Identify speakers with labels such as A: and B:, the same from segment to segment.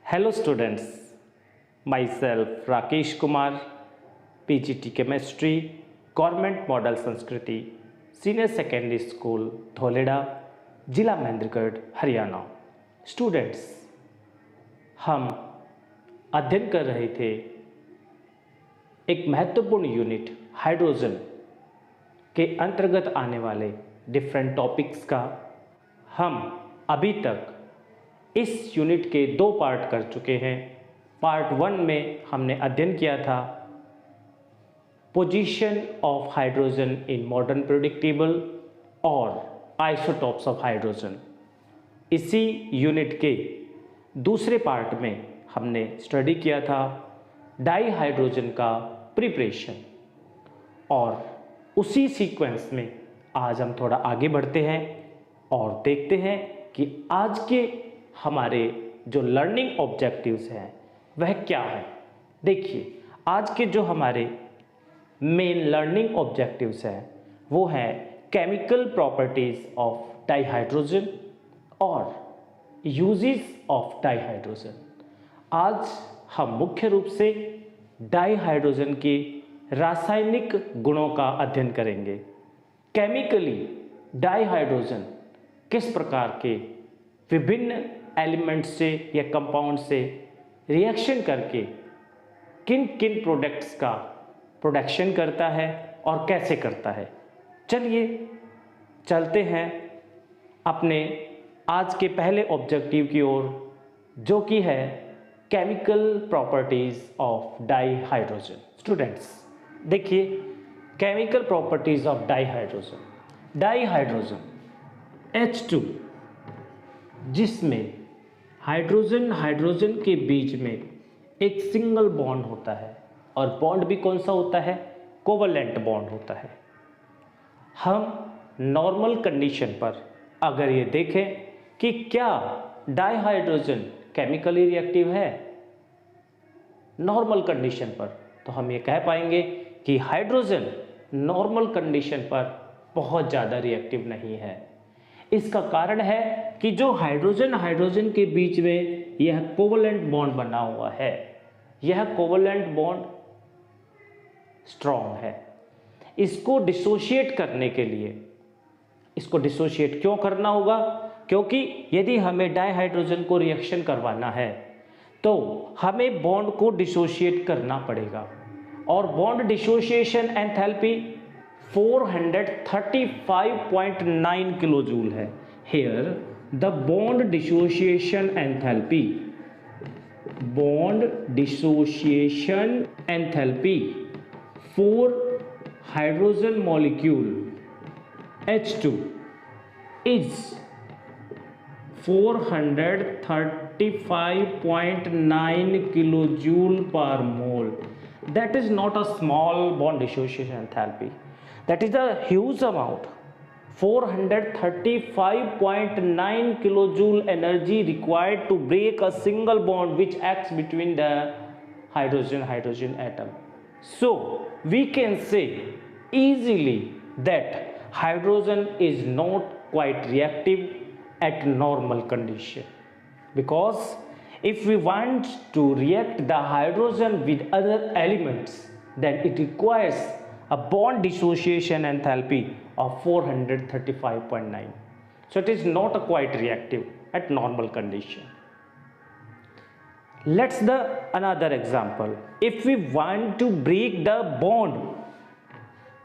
A: Hello students, myself Rakesh Kumar, PGT Chemistry, Government Model Sanskriti, Senior Secondary School, धोलेडा, जिला Mahendragarh, Haryana. Students, हम अध्ययन कर रहे थे एक महत्वपूर्ण यूनिट हाइड्रोजन के अंतर्गत आने वाले डिफरेंट टॉपिक्स का। हम अभी तक इस यूनिट के 2 पार्ट कर चुके हैं। पार्ट 1 में हमने अध्ययन किया था position of hydrogen in modern periodic table और आइसोटॉप्स ऑफ हाइड्रोजन। इसी यूनिट के दूसरे पार्ट में हमने स्टडी किया था डाई हाइड्रोजन का प्रिपरेशन, और उसी सीक्वेंस में आज हम थोड़ा आगे बढ़ते हैं और देखते हैं कि आज के हमारे जो लर्निंग ऑब्जेक्टिव्स हैं वह क्या है। देखिए, आज के जो हमारे मेन लर्निंग ऑब्जेक्टिव्स हैं वो है केमिकल प्रॉपर्टीज ऑफ डाइहाइड्रोजन और यूजेस ऑफ डाइहाइड्रोजन। आज हम मुख्य रूप से डाइहाइड्रोजन के रासायनिक गुणों का अध्ययन करेंगे। केमिकली डाइहाइड्रोजन किस प्रकार के विभिन्न एलिमेंट्स से या कंपाउंड से रिएक्शन करके किन किन प्रोडक्ट्स का प्रोडक्शन करता है और कैसे करता है। चलिए चलते हैं अपने आज के पहले ऑब्जेक्टिव की ओर, जो कि है chemical properties of dihydrogen. Students देखिए, chemical properties of dihydrogen. Dihydrogen H2, जिसमें हाइड्रोजन के बीच में एक सिंगल बॉन्ड होता है, और बॉन्ड भी कौन सा होता है? कोवलेंट बॉन्ड होता है। हम नॉर्मल कंडीशन पर अगर ये देखें कि क्या डाइहाइड्रोजन केमिकली रिएक्टिव है नॉर्मल कंडीशन पर, तो हम ये कह पाएंगे कि हाइड्रोजन नॉर्मल कंडीशन पर बहुत ज़्यादा रिएक्टिव नहीं है। इसका कारण है कि जो हाइड्रोजन के बीच में यह कोवलेंट बॉन्ड बना हुआ है, यह कोवलेंट बॉन्ड स्ट्रॉन्ग है। इसको डिसोशिएट करने के लिए, इसको डिसोशिएट क्यों करना होगा? क्योंकि यदि हमें डाइहाइड्रोजन को रिएक्शन करवाना है तो हमें बॉन्ड को डिसोशिएट करना पड़ेगा, और बॉन्ड डिसोशिएशन एंथैल्पी 435.9 किलोजूल है। Here the bond dissociation enthalpy for hydrogen molecule H2 is 435.9 kilojoule per mole. That is not a small bond dissociation enthalpy. That is a huge amount. 435.9 kilojoule energy required to break a single bond which acts between the hydrogen atom. So we can say easily that hydrogen is not quite reactive at normal condition, because if we want to react the hydrogen with other elements, then it requires a bond dissociation enthalpy of 435.9. So it is not a quite reactive at normal condition. Let's the another example. If we want to break the bond,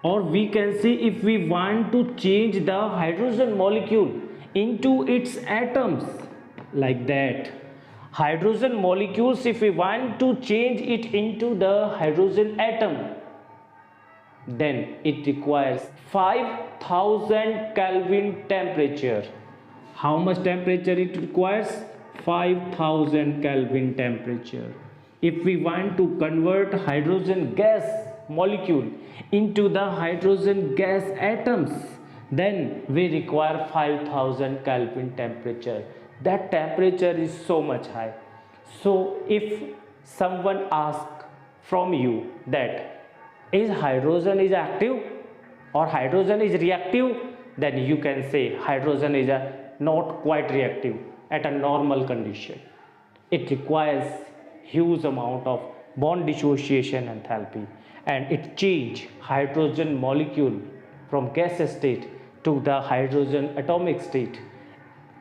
A: or we can see if we want to change the hydrogen molecule into its atoms, like that. Hydrogen molecules, if we want to change it into the hydrogen atom, then it requires 5000 Kelvin temperature. How much temperature it requires? 5000 Kelvin temperature. If we want to convert hydrogen gas molecule into the hydrogen gas atoms, then we require 5000 Kelvin temperature. That temperature is so much high. So if someone asks from you that is hydrogen is active or hydrogen is reactive, then you can say hydrogen is not quite reactive at a normal condition. It requires huge amount of bond dissociation enthalpy, and it change hydrogen molecule from gas state to the hydrogen atomic state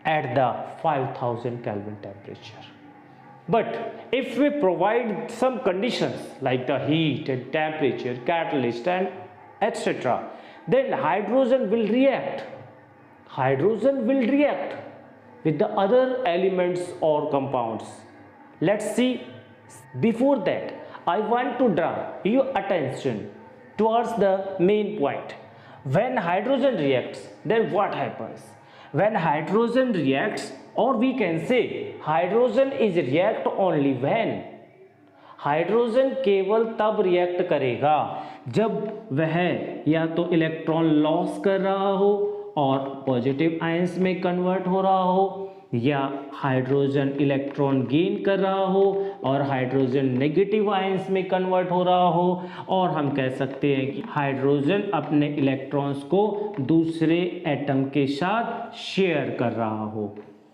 A: at the 5000 Kelvin temperature. But if we provide some conditions like the heat and temperature, catalyst and etc., then hydrogen will react. Hydrogen will react with the other elements or compounds. Let's see. Before that, I want to draw your attention towards the main point. When hydrogen reacts, then what happens? When hydrogen reacts, or we can say hydrogen is react only when hydrogen केवल तब react करेगा जब वह या तो electron loss कर रहा हो और पॉजिटिव आयंस में कन्वर्ट हो रहा हो, या हाइड्रोजन इलेक्ट्रॉन गेन कर रहा हो और हाइड्रोजन नेगेटिव आयंस में कन्वर्ट हो रहा हो, और हम कह सकते हैं कि हाइड्रोजन अपने इलेक्ट्रॉन्स को दूसरे एटम के साथ शेयर कर रहा हो,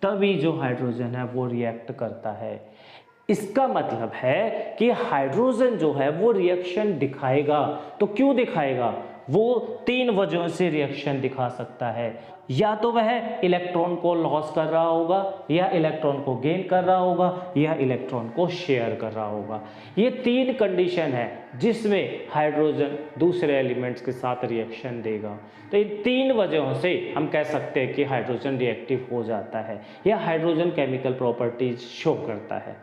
A: तभी जो हाइड्रोजन है वो रिएक्ट करता है। इसका मतलब है कि हाइड्रोजन जो है वो रिएक्शन दिखाएगा। तो क्यों दिखाएगा? वो तीन वजहों से रिएक्शन दिखा सकता है। या तो वह इलेक्ट्रॉन को लॉस कर रहा होगा, या इलेक्ट्रॉन को गेन कर रहा होगा, या इलेक्ट्रॉन को शेयर कर रहा होगा। ये तीन कंडीशन है जिसमें हाइड्रोजन दूसरे एलिमेंट्स के साथ रिएक्शन देगा। तो इन तीन वजहों से हम कह सकते हैं कि हाइड्रोजन रिएक्टिव हो जाता है या हाइड्रोजन केमिकल प्रॉपर्टीज शो करता है।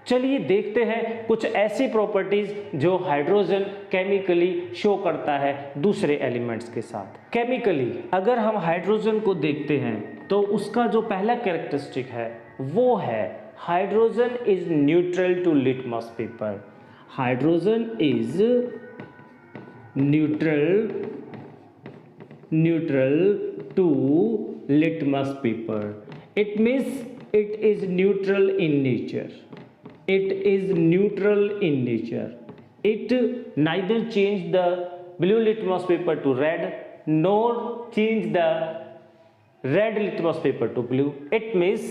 A: चलिए देखते हैं कुछ ऐसी प्रॉपर्टीज जो हाइड्रोजन केमिकली शो करता है दूसरे एलिमेंट्स के साथ। केमिकली अगर हम हाइड्रोजन को देखते हैं तो उसका जो पहला कैरेक्टरिस्टिक है वो है hydrogen is neutral to litmus paper. Hydrogen is neutral to litmus paper. It means it is neutral in nature. It is neutral in nature. It neither change the blue litmus paper to red nor change the red litmus paper to blue. It means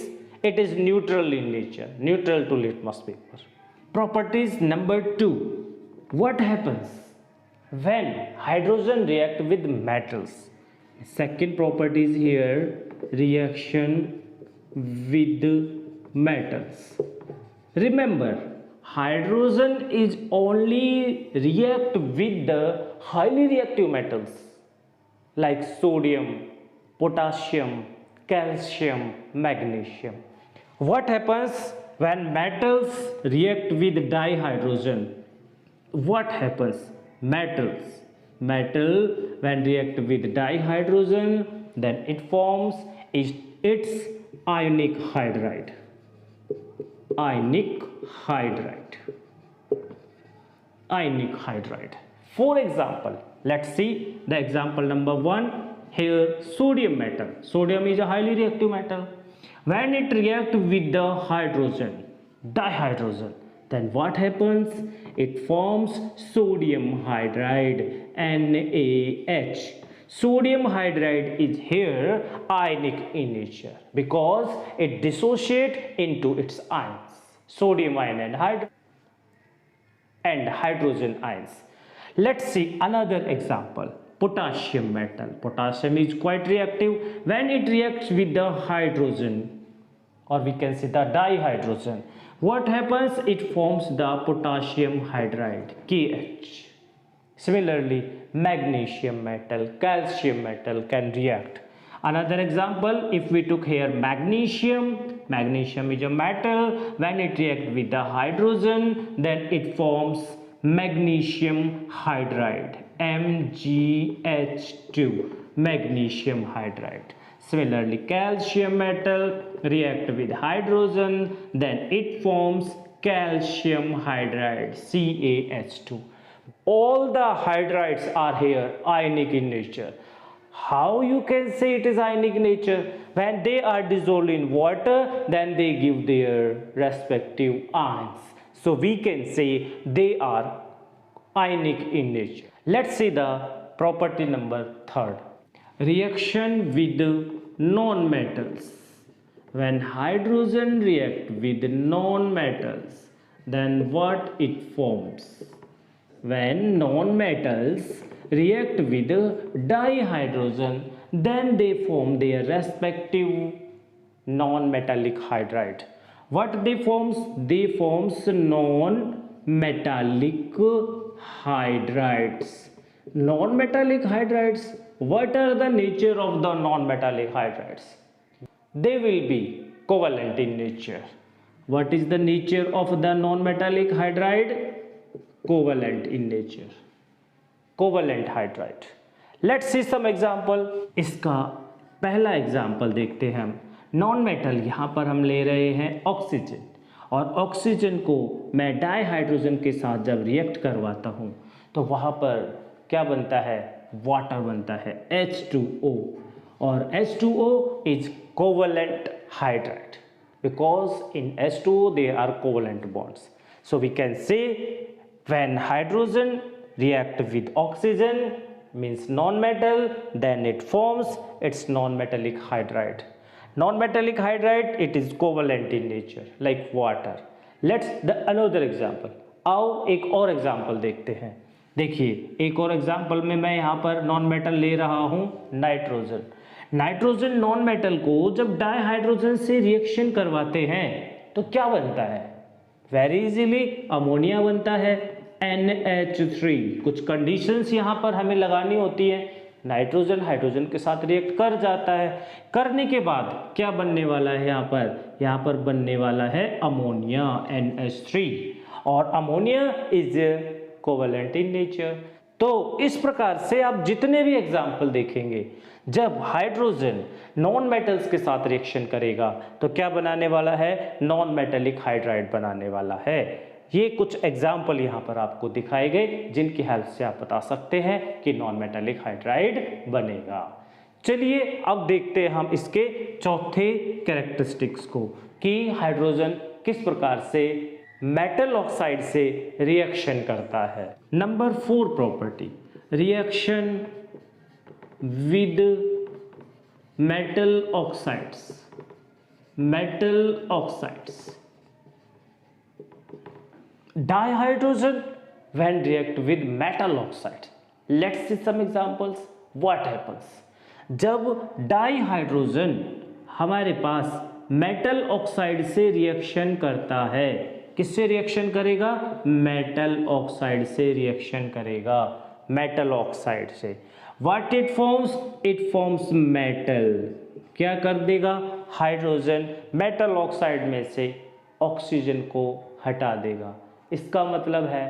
A: it is neutral in nature, neutral to litmus paper. Properties number 2. What happens when hydrogen react with metals? Second property is here, reaction with metals. Remember, hydrogen is only react with the highly reactive metals like sodium, potassium, calcium, magnesium. What happens when metals react with dihydrogen? What happens? Metal when react with dihydrogen, then it forms its ionic hydride. For example, let's see the example number 1. Here sodium metal. Sodium is a highly reactive metal. When it reacts with the hydrogen, dihydrogen, then what happens? It forms sodium hydride, NaH. Sodium hydride is here ionic in nature because it dissociates into its ions, sodium ion and hydrogen ions. Let's see another example, potassium metal. Potassium is quite reactive. When it reacts with the hydrogen, or we can say the dihydrogen, what happens? It forms the potassium hydride, KH. Similarly, magnesium metal, calcium metal can react. Another example, if we took here magnesium is a metal. When it reacts with the hydrogen, then it forms magnesium hydride, MgH2, magnesium hydride. Similarly, calcium metal react with hydrogen, then it forms calcium hydride, CaH2. All the hydrides are here ionic in nature. How you can say it is ionic in nature? When they are dissolved in water, then they give their respective ions. So we can say they are ionic in nature. Let's see the property number 3. Reaction with non-metals. when hydrogen react with non-metals, then what it forms? When non-metals react with dihydrogen, then they form their respective non-metallic hydride. What they forms? They forms non-metallic hydrides. Non-metallic hydrides, what are the nature of the non-metallic hydrides? They will be covalent in nature. What is the nature of the non-metallic hydride? Covalent in nature. Covalent hydride. Let's see some example. इसका पहला example देखते हैं हम. Non metal यहाँ पर हम ले रहे हैं ऑक्सीजन, और ऑक्सीजन को मैं डाईहाइड्रोजन के साथ जब रिएक्ट करवाता हूँ तो वहाँ पर क्या बनता है? वाटर बनता है, H2O, और H2O is covalent hydride because in H2O there are covalent bonds. So we can say when hydrogen react with oxygen means non-metal, then it forms its non-metallic hydride. Non-metallic hydride, it is covalent in nature like water. Let's the another example. आओ एक और example देखते हैं. देखिए एक और example में मैं यहाँ पर नॉन मेटल ले रहा हूँ नाइट्रोजन. नाइट्रोजन नॉन मेटल को जब डाईहाइड्रोजन से रिएक्शन करवाते हैं तो क्या बनता है? वेरी इजीली अमोनिया बनता है, NH3. कुछ कंडीशंस यहाँ पर हमें लगानी होती है. नाइट्रोजन हाइड्रोजन के साथ रिएक्ट कर जाता है. करने के बाद क्या बनने वाला है? यहाँ पर बनने वाला है अमोनिया, NH3, और ammonia is covalent in nature. तो इस प्रकार से आप जितने भी एग्जाम्पल देखेंगे, जब हाइड्रोजन नॉन मेटल्स के साथ रिएक्शन करेगा तो क्या बनाने वाला है? नॉन मेटेलिक हाइड्राइड बनाने वाला है. ये कुछ एग्जाम्पल यहाँ पर आपको दिखाए गए जिनकी हेल्प से आप बता सकते हैं कि नॉन मेटेलिक हाइड्राइड बनेगा. चलिए अब देखते हैं हम इसके चौथे कैरेक्टरिस्टिक्स को कि हाइड्रोजन किस प्रकार से मेटल ऑक्साइड से रिएक्शन करता है. Number 4 property, reaction with metal oxides. Metal oxides, dihydrogen when react with metal oxide. Let's see some examples. What happens? जब डाईहाइड्रोजन हमारे पास मेटल ऑक्साइड से रिएक्शन करता है, किससे रिएक्शन करेगा? मेटल ऑक्साइड से रिएक्शन करेगा, मेटल ऑक्साइड से. What it forms? It forms metal. क्या कर देगा? हाइड्रोजन मेटल ऑक्साइड में से ऑक्सीजन को हटा देगा. इसका मतलब है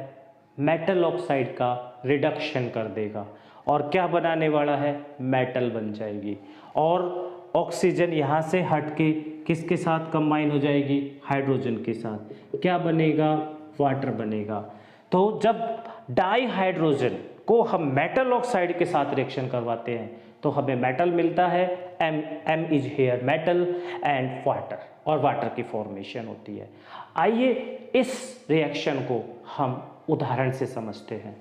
A: मेटल ऑक्साइड का रिडक्शन कर देगा, और क्या बनाने वाला है? मेटल बन जाएगी, और ऑक्सीजन यहाँ से हटके किसके साथ कंबाइन हो जाएगी? हाइड्रोजन के साथ. क्या बनेगा? वाटर बनेगा. तो जब डाईहाइड्रोजन को हम मेटल ऑक्साइड के साथ रिएक्शन करवाते हैं तो हमें मेटल मिलता है. M is here metal and water, और वाटर की फॉर्मेशन होती है. आइए इस रिएक्शन को हम उदाहरण से समझते हैं.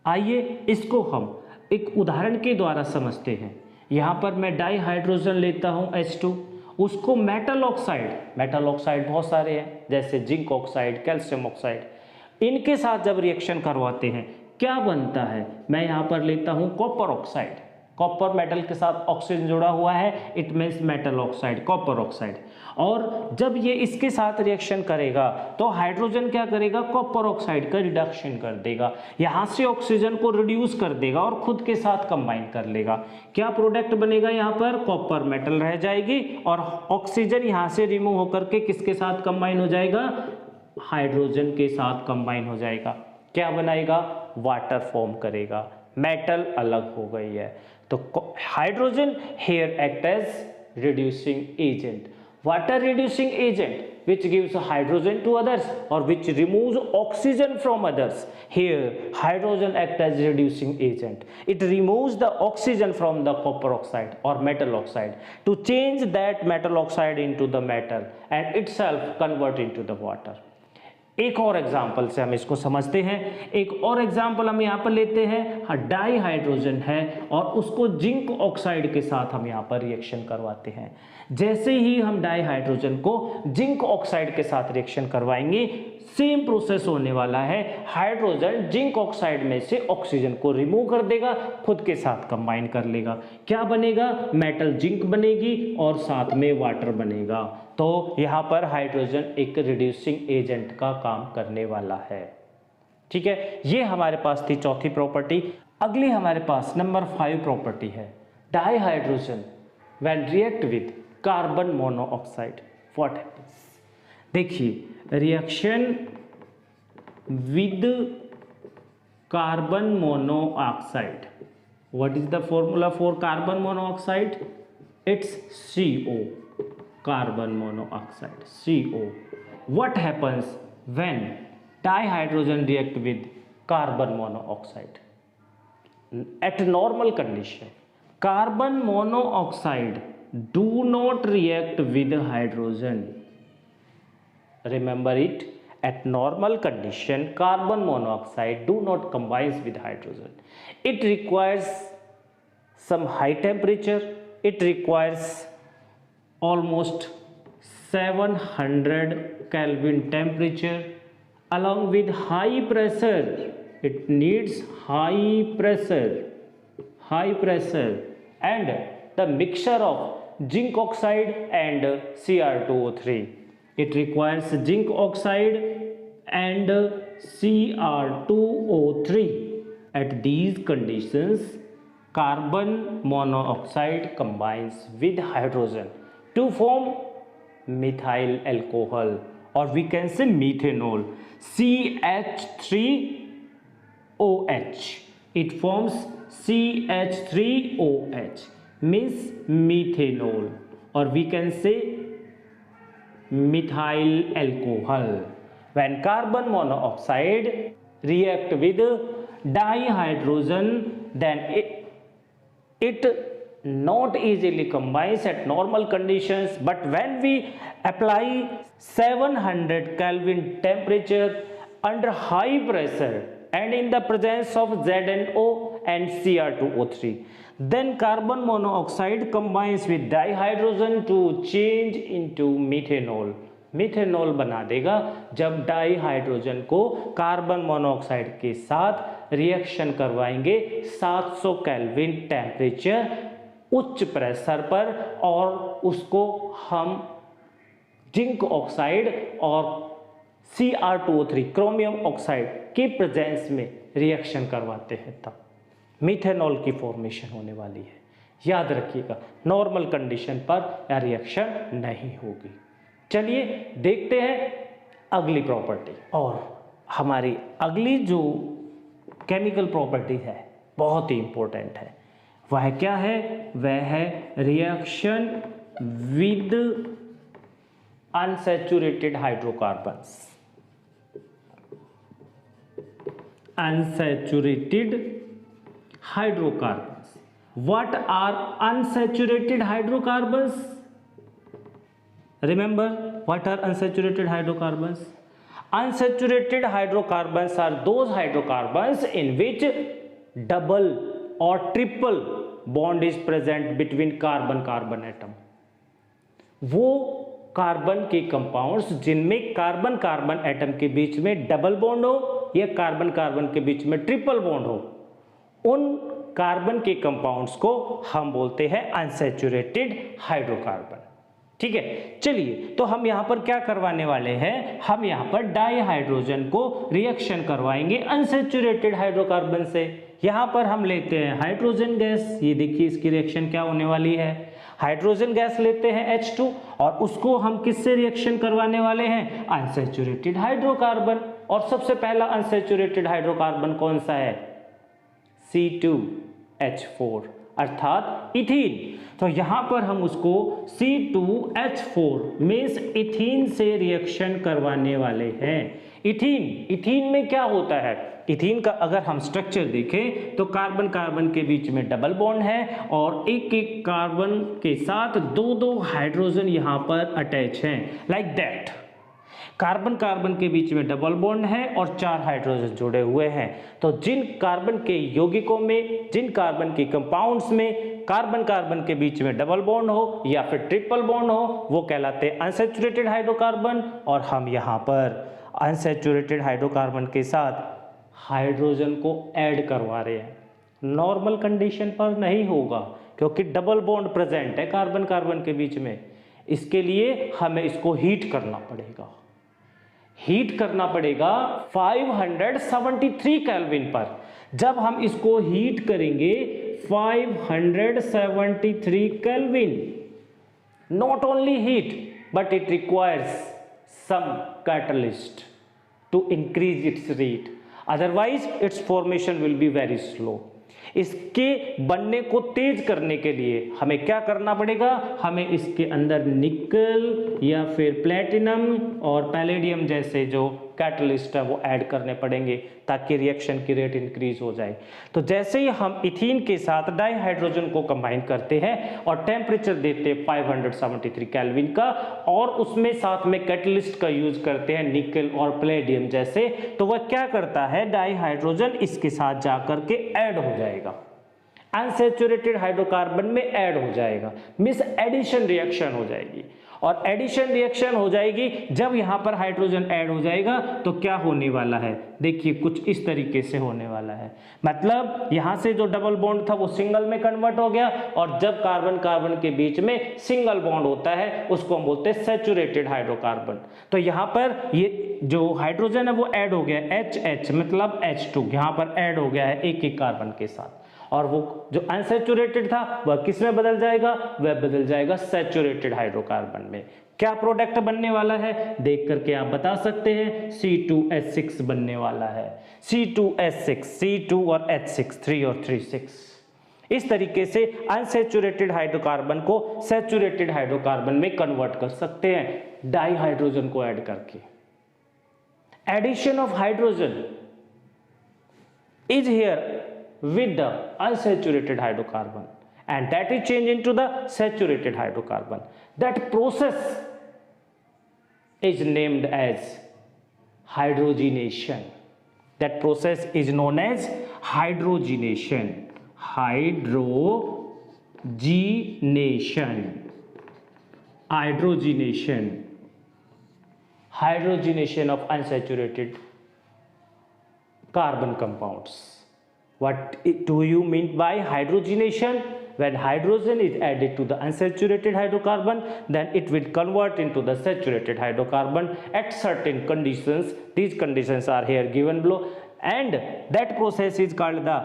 A: आइए इसको हम एक उदाहरण के द्वारा समझते हैं. यहाँ पर मैं डाईहाइड्रोजन लेता हूँ H2, उसको मेटल ऑक्साइड बहुत सारे हैं जैसे जिंक ऑक्साइड, कैल्शियम ऑक्साइड, इनके साथ जब रिएक्शन करवाते हैं क्या बनता है? मैं यहाँ पर लेता हूँ कॉपर ऑक्साइड. कॉपर मेटल के साथ ऑक्सीजन जुड़ा हुआ है, it means metal oxide, copper oxide. और जब ये इसके साथ रिएक्शन करेगा तो हाइड्रोजन क्या करेगा? कॉपर ऑक्साइड का रिडक्शन कर देगा, यहाँ से ऑक्सीजन को रिड्यूस कर देगा और खुद के साथ कंबाइन कर लेगा. क्या प्रोडक्ट बनेगा? यहाँ पर कॉपर मेटल रह जाएगी और ऑक्सीजन यहाँ से रिमूव होकर के किसके साथ कंबाइन हो जाएगा? हाइड्रोजन के साथ कंबाइन हो जाएगा. क्या बनाएगा? वाटर फॉर्म करेगा. मेटल अलग हो गई है. तो hydrogen here act as reducing agent, water reducing agent which gives hydrogen to others or which removes oxygen from others. Here hydrogen act as reducing agent. It removes the oxygen from the copper oxide or metal oxide to change that metal oxide into the metal and itself convert into the water. एक और example से हम इसको समझते हैं। एक और example हम यहाँ पर लेते हैं, डाई हाइड्रोजन है और उसको जिंक ऑक्साइड के साथ हम यहाँ पर रिएक्शन करवाते हैं। जैसे ही हम डाई हाइड्रोजन को जिंक ऑक्साइड के साथ रिएक्शन करवाएंगे, सेम प्रोसेस होने वाला है। हाइड्रोजन जिंक ऑक्साइड में से ऑक्सीजन को रिमूव कर देगा, खुद के साथ कंबाइन कर लेगा। क्या बनेगा? मेटल जिंक बनेगी और साथ में वाटर बनेगा। तो यहाँ पर हाइड्रोजन एक रिड्यूसिंग एजेंट का काम करने वाला है। ठीक है, ये हमारे पास थी चौथी प्रॉपर्टी। अगली हमारे पास नंबर 5 प्रॉपर्टी है, dihydrogen when react with carbon monoxide what happens. देखिए, reaction with carbon monoxide, what is the formula for carbon monoxide? It's CO, carbon monoxide, CO. What happens when dihydrogen react with carbon monoxide? At normal condition, carbon monoxide do not react with hydrogen. Remember it, at normal condition, carbon monoxide do not combine with hydrogen. It requires some high temperature, it requires almost 700 Kelvin temperature along with high pressure. It needs high pressure and the mixture of zinc oxide and Cr2O3. It requires zinc oxide and Cr2O3. At these conditions, carbon monoxide combines with hydrogen to form methyl alcohol, or we can say methanol, CH3OH. It forms CH3OH, means methanol, or we can say methyl alcohol. When carbon monoxide react with dihydrogen, then it not easily combines at normal conditions, but when we apply 700 Kelvin temperature under high pressure and in the presence of ZNO and Cr2O3, then carbon monoxide combines with dihydrogen to change into methanol. Methanol बना देगा जब di hydrogen को carbon monoxide के साथ reaction करवाएंगे 700 kelvin temperature उच्च pressure पर, और उसको हम जिंक ऑक्साइड और Cr2O3 क्रोमियम ऑक्साइड के प्रेजेंस में रिएक्शन करवाते हैं, तब मिथेनॉल की फॉर्मेशन होने वाली है। याद रखिएगा, नॉर्मल कंडीशन पर यह रिएक्शन नहीं होगी। चलिए देखते हैं अगली प्रॉपर्टी, और हमारी अगली जो केमिकल प्रॉपर्टी है बहुत ही इंपॉर्टेंट है। वह क्या है? वह है reaction with unsaturated hydrocarbons. Unsaturated hydrocarbons. What are unsaturated hydrocarbons? Remember, what are unsaturated hydrocarbons? Unsaturated hydrocarbons are those hydrocarbons in which double or triple bond is present between carbon atom. वो carbon के compounds जिनमें carbon carbon atom के बीच में double bond हो या carbon carbon के बीच में triple bond हो, उन कार्बन के कंपाउंड्स को हम बोलते हैं अनसैचुरेटेड हाइड्रोकार्बन। ठीक है, चलिए तो हम यहाँ पर क्या करवाने वाले हैं? हम यहाँ पर डाई हाइड्रोजन को रिएक्शन करवाएंगे अनसैचुरेटेड हाइड्रोकार्बन से। यहाँ पर हम लेते हैं हाइड्रोजन गैस। ये देखिए इसकी रिएक्शन क्या होने वाली है। हाइड्रोजन गैस लेते हैं H2 और उसको हम किससे रिएक्शन करवाने वाले हैं? Unsaturated hydrocarbon. और सबसे पहला अनसैचुरेटेड हाइड्रोकार्बन कौन सा है? C2H4 अर्थात इथीन। तो यहां पर हम उसको C2H4 मींस इथीन से रिएक्शन करवाने वाले हैं। इथीन में क्या होता है? इथीन का अगर हम स्ट्रक्चर देखें तो कार्बन कार्बन के बीच में डबल बॉन्ड है और एक एक कार्बन के साथ दो दो हाइड्रोजन यहां पर अटैच हैं, लाइक दैट। कार्बन कार्बन के बीच में डबल बॉन्ड है और 4 हाइड्रोजन जुड़े हुए हैं। तो जिन कार्बन के यौगिकों में, जिन कार्बन के कंपाउंड्स में कार्बन कार्बन के बीच में डबल बॉन्ड हो या फिर ट्रिपल बॉन्ड हो, वो कहलाते हैं अनसैचुरेटेड हाइड्रोकार्बन। और हम यहाँ पर अनसैचुरेटेड हाइड्रोकार्बन के साथ हाइड्रोजन को ऐड करवा रहे हैं। नॉर्मल कंडीशन पर नहीं होगा क्योंकि डबल बॉन्ड प्रेजेंट है कार्बन कार्बन के बीच में। इसके लिए हमें इसको हीट करना पड़ेगा। हीट करना पड़ेगा 573 केल्विन पर। जब हम इसको हीट करेंगे 573 kelvin, not only heat but it requires some catalyst to increase its rate, otherwise its formation will be very slow. इसके बनने को तेज करने के लिए हमें क्या करना पड़ेगा, हमें इसके अंदर निकल या फिर प्लेटिनम और पैलेडियम जैसे जो कैटलिस्ट है वो ऐड करने पड़ेंगे ताकि रिएक्शन की रेट इंक्रीज हो जाए। तो जैसे ही हम इथीन के साथ डाइहाइड्रोजन को कंबाइन करते हैं और टेम्परेचर देते हैं 573 केल्विन का, और उसमें साथ में कैटलिस्ट का यूज करते हैं निकल और प्लेडियम जैसे, तो वह क्या करता है, डाइहाइड्रोजन इसके साथ जाकर के ऐड हो जाएगा, अनसैचुरेटेड हाइड्रोकार्बन में ऐड हो जाएगा, मींस एडिशन रिएक्शन हो जाएगी। और एडिशन रिएक्शन हो जाएगी जब यहां पर हाइड्रोजन ऐड हो जाएगा तो क्या होने वाला है, देखिए कुछ इस तरीके से होने वाला है। मतलब यहां से जो डबल बॉन्ड था वो सिंगल में कन्वर्ट हो गया, और जब कार्बन कार्बन के बीच में सिंगल बॉन्ड होता है उसको हम बोलते हैं सैचुरेटेड हाइड्रोकार्बन। तो यहां पर ये जो हाइड्रोजन है वो ऐड हो गया HH मतलब H2 यहां पर ऐड हो गया है एक एक कार्बन के साथ, और वो जो अनसैचुरेटेड था वह किस में बदल जाएगा, वह बदल जाएगा सैचुरेटेड हाइड्रोकार्बन में। क्या प्रोडक्ट बनने वाला है देख करके आप बता सकते हैं, C2H6 बनने वाला है। C2H6, C2 और H6, 3 और 3 6। इस तरीके से अनसैचुरेटेड हाइड्रोकार्बन को सैचुरेटेड हाइड्रोकार्बन में कन्वर्ट कर सकते हैं डाइहाइड्रोजन को ऐड करके। Addition of hydrogen is here with the unsaturated hydrocarbon and that is changed into the saturated hydrocarbon. That process is named as hydrogenation. That process is known as hydrogenation. Hydrogenation. Hydrogenation. Hydrogenation of unsaturated carbon compounds. What do you mean by hydrogenation? When hydrogen is added to the unsaturated hydrocarbon, then it will convert into the saturated hydrocarbon at certain conditions. These conditions are here given below, and that process is called the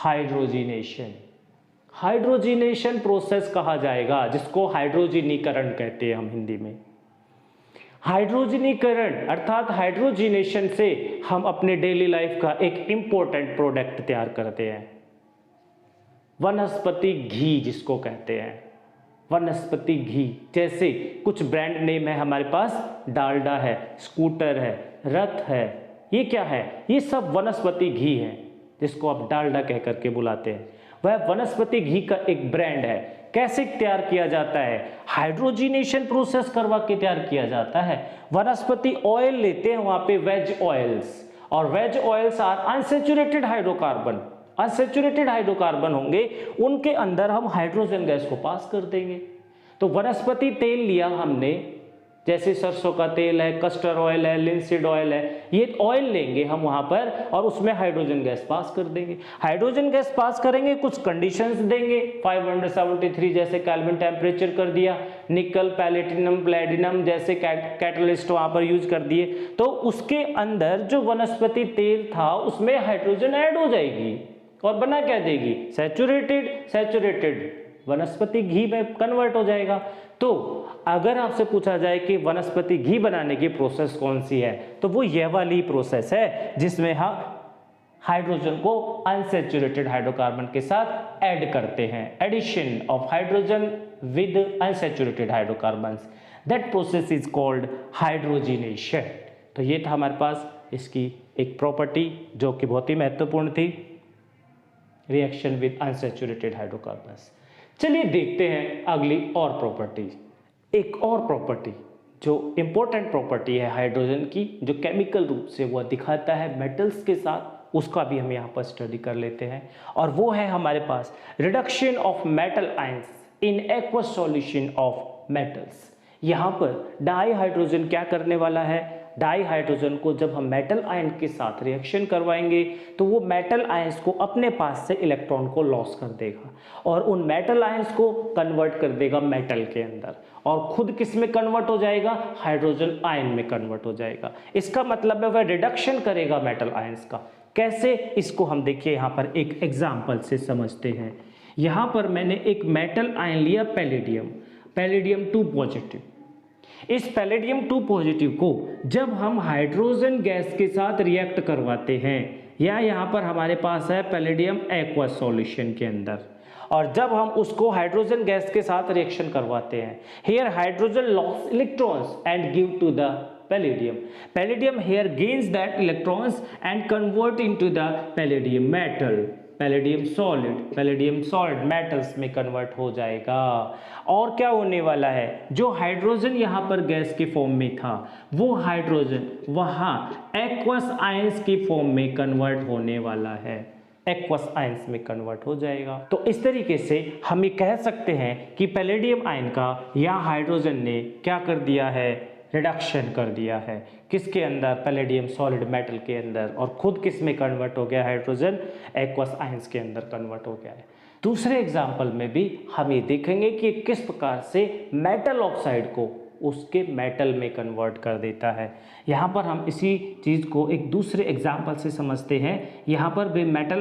A: hydrogenation. Hydrogenation process कहा जाएगा जिसको हाइड्रोजनीकरण कहते हैं हम हिंदी में। हाइड्रोजनीकरण अर्थात हाइड्रोजिनेशन से हम अपने डेली लाइफ का एक इंपॉर्टेंट प्रोडक्ट तैयार करते हैं, वनस्पति घी जिसको कहते हैं, वनस्पति घी। जैसे कुछ ब्रांड नेम है हमारे पास, डालडा है, स्कूटर है, रथ है, ये क्या है, ये सब वनस्पति घी है जिसको आप डालडा कह करके बुलाते हैं। वह वनस्पति घी का एक ब्रांड है। कैसे तैयार किया जाता है, हाइड्रोजिनेशन प्रोसेस करवा के तैयार किया जाता है। वनस्पति ऑयल लेते हैं वहां पे वेज ऑयल्स, और veg oils are unsaturated hydrocarbon. Unsaturated hydrocarbon होंगे, उनके अंदर हम हाइड्रोजन गैस को पास कर देंगे। तो वनस्पति तेल लिया हमने, जैसे सरसों का तेल है, कस्टर ऑयल है, लिंसीड ऑयल है, ये ऑयल लेंगे हम वहां पर और उसमें हाइड्रोजन गैस पास कर देंगे। हाइड्रोजन गैस पास करेंगे, कुछ कंडीशंस देंगे, 573 जैसे केल्विन टेम्परेचर कर दिया, निकल, पैलेटिनम, प्लेटिनम जैसे कैटलिस्ट वहां पर यूज कर दिए, तो उसके अंदर जो वनस्पति तेल था उसमें हाइड्रोजन ऐड हो जाएगी और बना क्या देगी, सैचुरेटेड वनस्पति घी में कन्वर्ट हो जाएगा। तो अगर आपसे पूछा जाए कि वनस्पति घी बनाने की प्रोसेस कौन सी है, तो वो ये वाली प्रोसेस है जिसमें हम हाइड्रोजन को अनसैचुरेटेड हाइड्रोकार्बन के साथ ऐड करते हैं, addition of hydrogen with unsaturated hydrocarbons, that process is called hydrogenation. तो ये था हमारे पास इसकी एक प्रॉपर्टी जो कि बहुत ही महत्वपूर्ण थी, रिएक्शन विद अनसैचुरेटेड हाइड्रोकार्बन्स। चलिए देखते हैं अगली और प्रॉपर्टी। एक और प्रॉपर्टी जो इम्पोर्टेंट प्रॉपर्टी है हाइड्रोजन की, जो केमिकल रूप से वह दिखाता है मेटल्स के साथ, उसका भी हम यहाँ पर स्टडी कर लेते हैं। और वो है हमारे पास reduction of metal ions in aqueous solution of metals. यहाँ पर डाई हाइड्रोजन क्या करने वाला है, डाई हाइड्रोजन को जब हम मेटल आयन के साथ रिएक्शन करवाएंगे तो वो मेटल आयंस को अपने पास से इलेक्ट्रॉन को लॉस कर देगा और उन मेटल आयंस को कन्वर्ट कर देगा मेटल के अंदर, और खुद किस में कन्वर्ट हो जाएगा, हाइड्रोजन आयन में कन्वर्ट हो जाएगा। इसका मतलब है वह रिडक्शन करेगा मेटल आयंस का। कैसे, इसको हम देखिए यहाँ पर एक एग्जाम्पल से समझते हैं। यहाँ पर मैंने एक मेटल आयन लिया पैलेडियम, पैलेडियम 2 पॉजिटिव। इस पैलेडियम 2 पॉजिटिव को जब हम हाइड्रोजन गैस के साथ रिएक्ट करवाते हैं, या यहाँ पर हमारे पास है पैलेडियम एक्वस सॉल्यूशन के अंदर, और जब हम उसको हाइड्रोजन गैस के साथ रिएक्शन करवाते हैं, here hydrogen loss electrons and give to the palladium. Palladium here gains that electrons and convert into the palladium metal. Palladium solid metals में कन्वर्ट हो जाएगा। और क्या होने वाला है, जो हाइड्रोजन यहाँ पर गैस के फॉर्म में था, वो हाइड्रोजन वहाँ एक्वस आयंस की फॉर्म में कन्वर्ट होने वाला है, एक्वस आयंस में कन्वर्ट हो जाएगा। तो इस तरीके से हम ये कह सकते हैं कि पैलेडियम आयन का या हाइड्रोजन ने क्या कर दिया है, रिडक्शन कर दिया है, किसके अंदर, पैलेडियम सॉलिड मेटल के अंदर, और खुद किस में कन्वर्ट हो गया, हाइड्रोजन एक्वस आयंस के अंदर कन्वर्ट हो गया है। दूसरे एग्जाम्पल में भी हम ये देखेंगे कि किस प्रकार से मेटल ऑक्साइड को उसके मेटल में कन्वर्ट कर देता है। यहाँ पर हम इसी चीज़ को एक दूसरे एग्जाम्पल से समझते हैं। यहाँ पर भी मेटल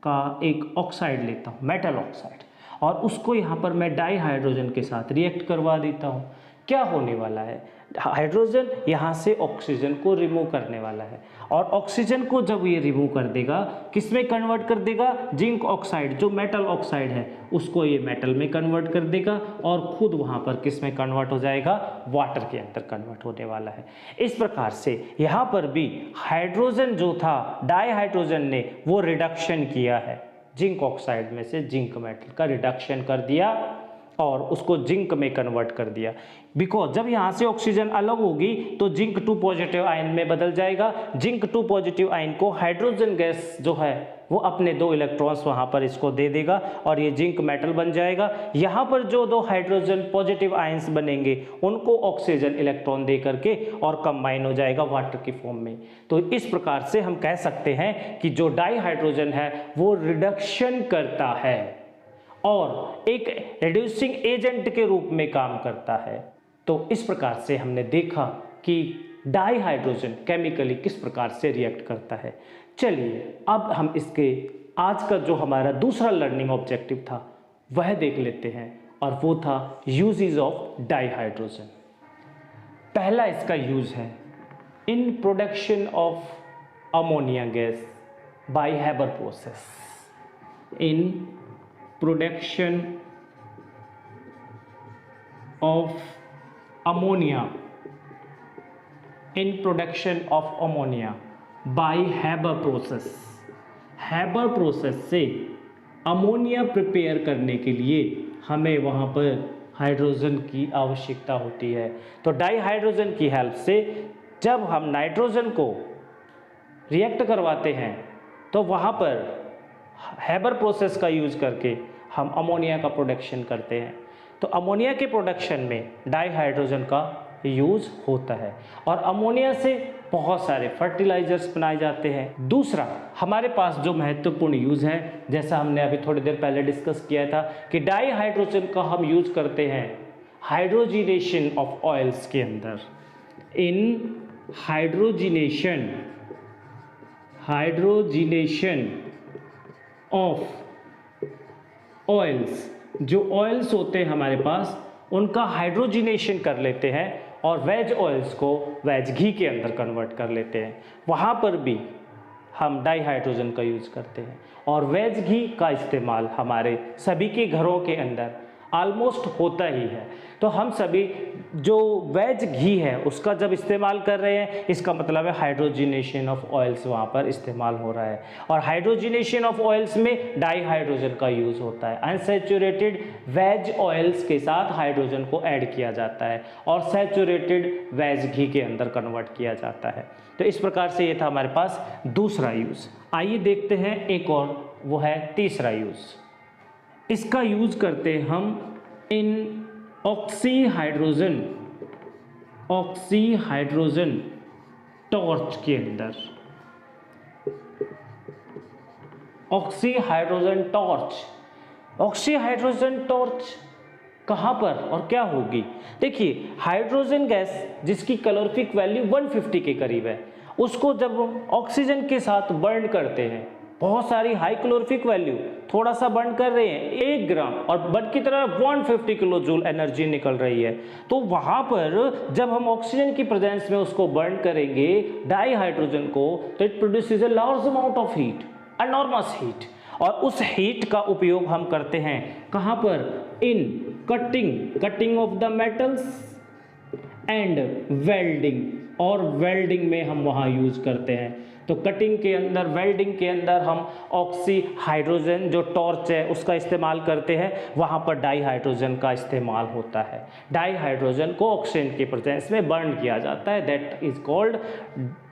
A: का एक ऑक्साइड लेता हूँ, मेटल ऑक्साइड, और उसको यहाँ पर मैं डाई हाइड्रोजन के साथ रिएक्ट करवा देता हूँ। क्या होने वाला है, हाइड्रोजन यहाँ से ऑक्सीजन को रिमूव करने वाला है, और ऑक्सीजन को जब ये रिमूव कर देगा, किस में कन्वर्ट कर देगा, जिंक ऑक्साइड जो मेटल ऑक्साइड है उसको ये मेटल में कन्वर्ट कर देगा, और खुद वहाँ पर किस में कन्वर्ट हो जाएगा, वाटर के अंदर कन्वर्ट होने वाला है। इस प्रकार से यहाँ पर भी हाइड्रोजन जो था, डाई हाइड्रोजन ने वो रिडक्शन किया है, जिंक ऑक्साइड में से जिंक मेटल का रिडक्शन कर दिया और उसको जिंक में कन्वर्ट कर दिया। बिकॉज जब यहाँ से ऑक्सीजन अलग होगी तो जिंक 2 पॉजिटिव आयन में बदल जाएगा। जिंक 2 पॉजिटिव आयन को हाइड्रोजन गैस जो है वो अपने 2 इलेक्ट्रॉन्स वहाँ पर इसको दे देगा और ये जिंक मेटल बन जाएगा। यहाँ पर जो 2 हाइड्रोजन पॉजिटिव आयंस बनेंगे उनको ऑक्सीजन इलेक्ट्रॉन दे करके और कंबाइन हो जाएगा वाटर की फॉर्म में। तो इस प्रकार से हम कह सकते हैं कि जो डाई हाइड्रोजन है वो रिडक्शन करता है और एक रिड्यूसिंग एजेंट के रूप में काम करता है। तो इस प्रकार से हमने देखा कि डाई हाइड्रोजन केमिकली किस प्रकार से रिएक्ट करता है। चलिए अब हम इसके आज का जो हमारा दूसरा लर्निंग ऑब्जेक्टिव था वह देख लेते हैं, और वो था यूजेस ऑफ डाई हाइड्रोजन। पहला इसका यूज है in production of ammonia gas by Haber process. In production of ammonia, in production of ammonia by Haber process। Haber process से अमोनिया प्रिपेयर करने के लिए हमें वहाँ पर हाइड्रोजन की आवश्यकता होती है। तो डाई हाइड्रोजन की हेल्प से जब हम नाइट्रोजन को रिएक्ट करवाते हैं तो वहाँ पर हैबर प्रोसेस का यूज करके हम अमोनिया का प्रोडक्शन करते हैं। तो अमोनिया के प्रोडक्शन में डाई हाइड्रोजन का यूज होता है और अमोनिया से बहुत सारे फर्टिलाइजर्स बनाए जाते हैं। दूसरा हमारे पास जो महत्वपूर्ण यूज है, जैसा हमने अभी थोड़ी देर पहले डिस्कस किया था कि डाई हाइड्रोजन का हम यूज करते हैं हाइड्रोजिनेशन ऑफ ऑयल्स के अंदर। इन हाइड्रोजिनेशन ऑफ ऑयल्स, जो ऑयल्स होते हैं हमारे पास उनका हाइड्रोजिनेशन कर लेते हैं और वेज ऑयल्स को वेज घी के अंदर कन्वर्ट कर लेते हैं। वहाँ पर भी हम डाई हाइड्रोजन का यूज़ करते हैं और वेज घी का इस्तेमाल हमारे सभी के घरों के अंदर ऑलमोस्ट होता ही है। तो हम सभी जो वेज घी है उसका जब इस्तेमाल कर रहे हैं, इसका मतलब है हाइड्रोजिनेशन ऑफ ऑयल्स वहाँ पर इस्तेमाल हो रहा है, और हाइड्रोजिनेशन ऑफ ऑयल्स में डाईहाइड्रोजन का यूज़ होता है। अनसैचुरेटेड वेज ऑयल्स के साथ हाइड्रोजन को ऐड किया जाता है और सैचुरेटेड वेज घी के अंदर कन्वर्ट किया जाता है। तो इस प्रकार से ये था हमारे पास दूसरा यूज़। आइए देखते हैं एक और, वो है तीसरा यूज़। इसका यूज़ करते हैं हम इन ऑक्सीहाइड्रोजन टॉर्च के अंदर। ऑक्सीहाइड्रोजन टॉर्च कहाँ पर और क्या होगी? देखिए, हाइड्रोजन गैस जिसकी कैलोरीफिक वैल्यू 150 के करीब है, उसको जब ऑक्सीजन के साथ बर्न करते हैं, बहुत सारी हाई कैलोरीफिक वैल्यू, थोड़ा सा बर्न कर रहे हैं 1 ग्राम और बर्न की तरह 150 किलो जूल एनर्जी निकल रही है, तो वहाँ पर जब हम ऑक्सीजन की प्रेजेंस में उसको बर्न करेंगे डाईहाइड्रोजन को, तो it produces a large amount of heat, enormous heat, और उस हीट का उपयोग हम करते हैं कहाँ पर? In cutting of the metals and welding, और वेल्डिंग में हम वहाँ यूज़ करते हैं। तो कटिंग के अंदर, वेल्डिंग के अंदर हम ऑक्सीहाइड्रोजन जो टॉर्च है उसका इस्तेमाल करते हैं, वहाँ पर डाईहाइड्रोजन का इस्तेमाल होता है। डाईहाइड्रोजन को ऑक्सीजन की प्रेजेंस में बर्न किया जाता है, that is called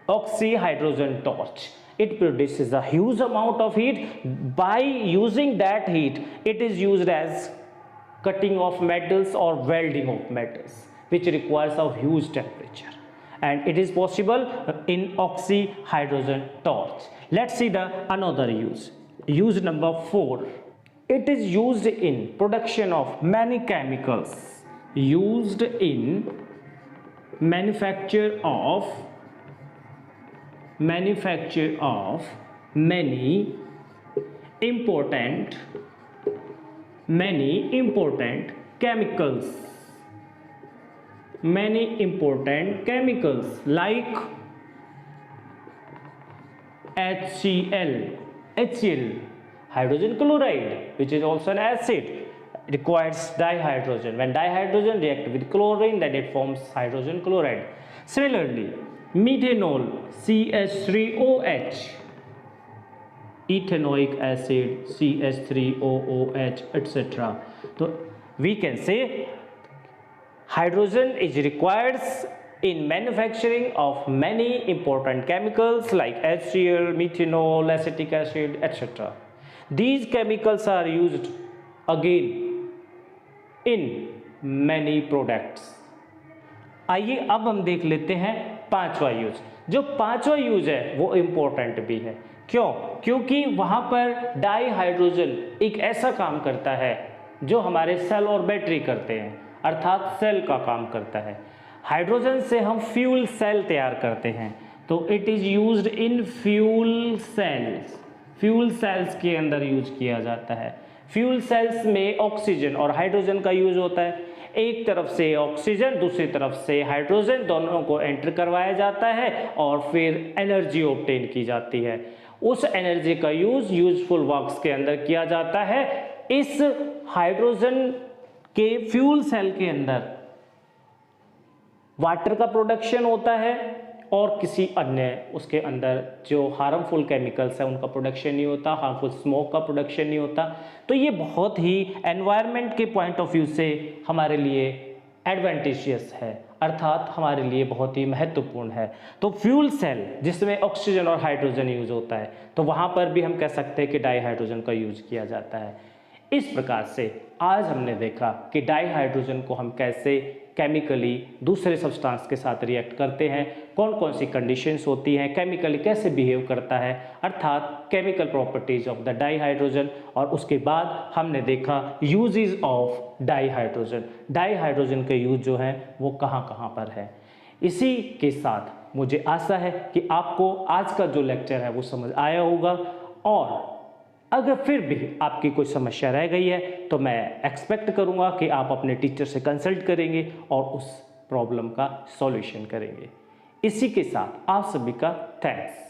A: oxyhydrogen torch. It produces a huge amount of heat. By using that heat, it is used as cutting of metals or welding of metals, which requires a huge temperature. And it is possible in oxyhydrogen torch. Let's see the another use. Use number 4. It is used in production of many chemicals. Used in manufacture of many important chemicals, like HCl, hydrogen chloride, which is also an acid, requires dihydrogen. When dihydrogen react with chlorine, then it forms hydrogen chloride. Similarly, methanol, CH3OH, ethanoic acid, CH3OOH, etc. So we can say hydrogen is required in manufacturing of many important chemicals like HCl, methanol, acetic acid, etc. These chemicals are used again in many products. आइए अब हम देख लेते हैं पांचवा use. जो पांचवा use है वो इम्पोर्टेंट भी है। क्यों? क्योंकि वहाँ पर डाईहाइड्रोजन एक ऐसा काम करता है जो हमारे सेल और बैटरी करते हैं, अर्थात सेल का काम करता है। हाइड्रोजन से हम फ्यूल सेल तैयार करते हैं, तो it is used in fuel cells के अंदर यूज किया जाता है। फ्यूल सेल्स में ऑक्सीजन और हाइड्रोजन का यूज होता है। एक तरफ से ऑक्सीजन, दूसरी तरफ से हाइड्रोजन, दोनों को एंटर करवाया जाता है और फिर एनर्जी ऑब्टेन की जाती है। उस एनर्जी का यूजफुल वर्क्स के अंदर किया जाता है। इस हाइड्रोजन के फ्यूल सेल के अंदर वाटर का प्रोडक्शन होता है और किसी अन्य उसके अंदर जो हार्मफुल केमिकल्स हैं उनका प्रोडक्शन नहीं होता, हार्मफुल स्मोक का प्रोडक्शन नहीं होता। तो ये बहुत ही एनवायरनमेंट के पॉइंट ऑफ व्यू से हमारे लिए एडवांटेजियस है, अर्थात हमारे लिए बहुत ही महत्वपूर्ण है। तो फ्यूल सेल जिसमें ऑक्सीजन और हाइड्रोजन यूज होता है, तो वहाँ पर भी हम कह सकते हैं कि डाईहाइड्रोजन का यूज किया जाता है। इस प्रकार से आज हमने देखा कि डाईहाइड्रोजन को हम कैसे केमिकली दूसरे सब्सटेंस के साथ रिएक्ट करते हैं, कौन कौन सी कंडीशंस होती हैं, केमिकली कैसे बिहेव करता है, अर्थात chemical properties of the dihydrogen. और उसके बाद हमने देखा यूजेस ऑफ डाईहाइड्रोजन, डाईहाइड्रोजन के यूज जो हैं वो कहाँ कहाँ पर है। इसी के साथ मुझे आशा है कि आपको आज का जो लेक्चर है वो समझ आया होगा, और अगर फिर भी आपकी कोई समस्या रह गई है तो मैं एक्सपेक्ट करूंगा कि आप अपने टीचर से कंसल्ट करेंगे और उस प्रॉब्लम का सॉल्यूशन करेंगे। इसी के साथ आप सभी का थैंक्स।